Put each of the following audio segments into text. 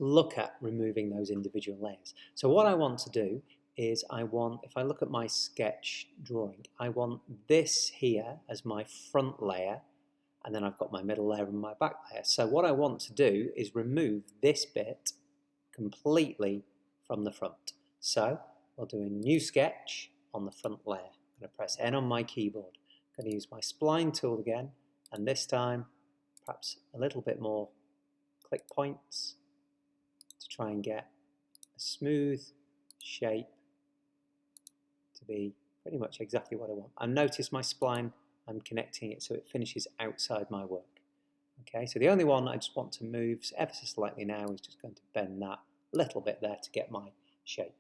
look at removing those individual layers. So what I want to do is if I look at my sketch drawing, I want this here as my front layer, and then I've got my middle layer and my back layer. So what I want to do is remove this bit completely from the front. So I'll do a new sketch on the front layer. I'm going to press N on my keyboard. I'm going to use my spline tool again, and this time perhaps a little bit more click points to try and get a smooth shape to be pretty much exactly what I want. And notice my spline, I'm connecting it so it finishes outside my work. Okay, so the only one I just want to move ever so slightly now is just going to bend that little bit there to get my shape.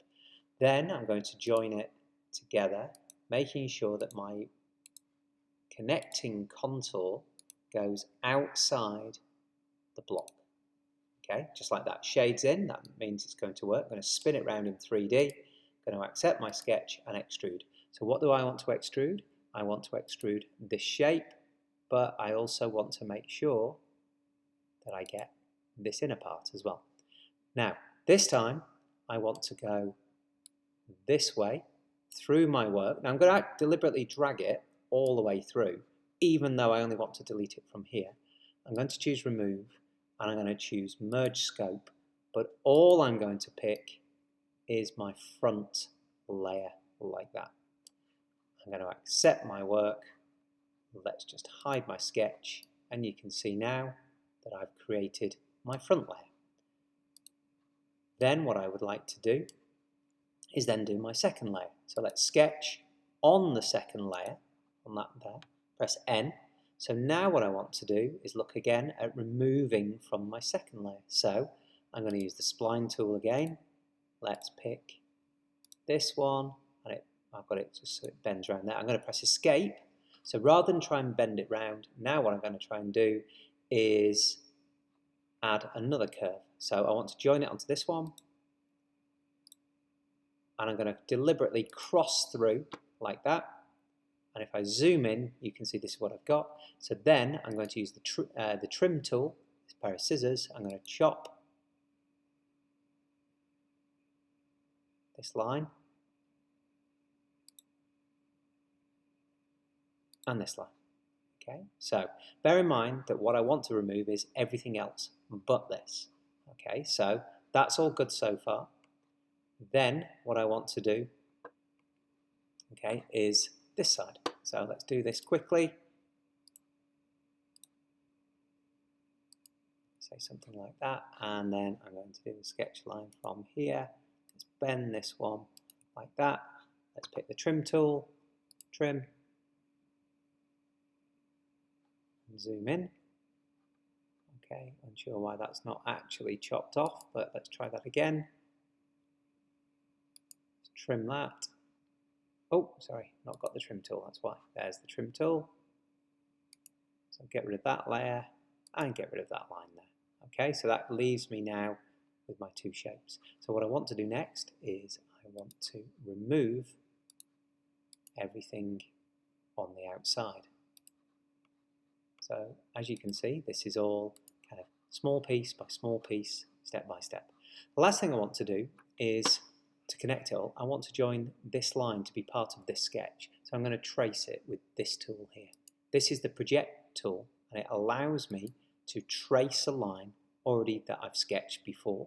Then I'm going to join it together, making sure that my connecting contour goes outside the block. Okay, just like that, shades in, that means it's going to work. I'm going to spin it around in 3D, I'm going to accept my sketch and extrude. So what do I want to extrude? I want to extrude this shape, but I also want to make sure that I get this inner part as well. Now, this time I want to go this way through my work. Now I'm going to deliberately drag it all the way through, even though I only want to delete it from here. I'm going to choose remove, and I'm going to choose merge scope, but all I'm going to pick is my front layer like that. I'm going to accept my work. Let's just hide my sketch, and you can see now that I've created my front layer. Then what I would like to do is then do my second layer. So let's sketch on the second layer, on that there, press N. So now what I want to do is look again at removing from my second layer. So I'm going to use the spline tool again. Let's pick this one, and I've got it just so it bends around there. I'm going to press escape. So rather than try and bend it round, now what I'm going to try and do is add another curve. So I want to join it onto this one, and I'm going to deliberately cross through like that. And if I zoom in, you can see this is what I've got. So then I'm going to use the trim tool, this pair of scissors. I'm going to chop this line and this line. Okay, so bear in mind that what I want to remove is everything else but this. Okay, so that's all good so far. Then what I want to do, okay, is this side. So let's do this quickly. Say something like that, and then I'm going to do the sketch line from here. Let's bend this one like that. Let's pick the trim tool, trim, and zoom in. Okay, unsure why that's not actually chopped off, but let's try that again. Let's trim that. Oh, sorry, not got the trim tool, that's why. There's the trim tool. So get rid of that layer and get rid of that line there. Okay, so that leaves me now with my two shapes. So what I want to do next is I want to remove everything on the outside. So as you can see, this is all kind of small piece by small piece, step by step. The last thing I want to do is to connect it all. I want to join this line to be part of this sketch. So I'm going to trace it with this tool here. This is the project tool, and it allows me to trace a line already that I've sketched before.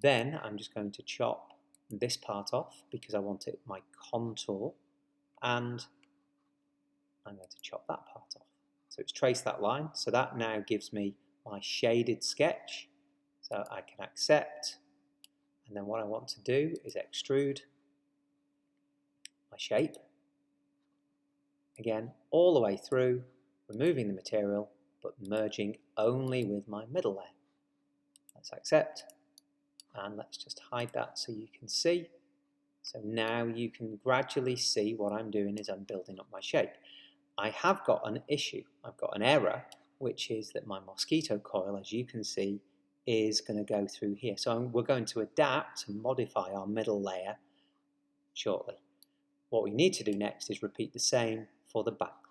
Then I'm just going to chop this part off because I want it my contour, and I'm going to chop that part off. So it's traced that line, so that now gives me my shaded sketch. So I can accept, and then what I want to do is extrude my shape, again all the way through, removing the material but merging only with my middle layer. Let's accept, and let's just hide that so you can see. So now you can gradually see what I'm doing is I'm building up my shape. I have got an issue, I've got an error, which is that my Mosquito coil, as you can see, is going to go through here. So we're going to adapt and modify our middle layer shortly. What we need to do next is repeat the same for the back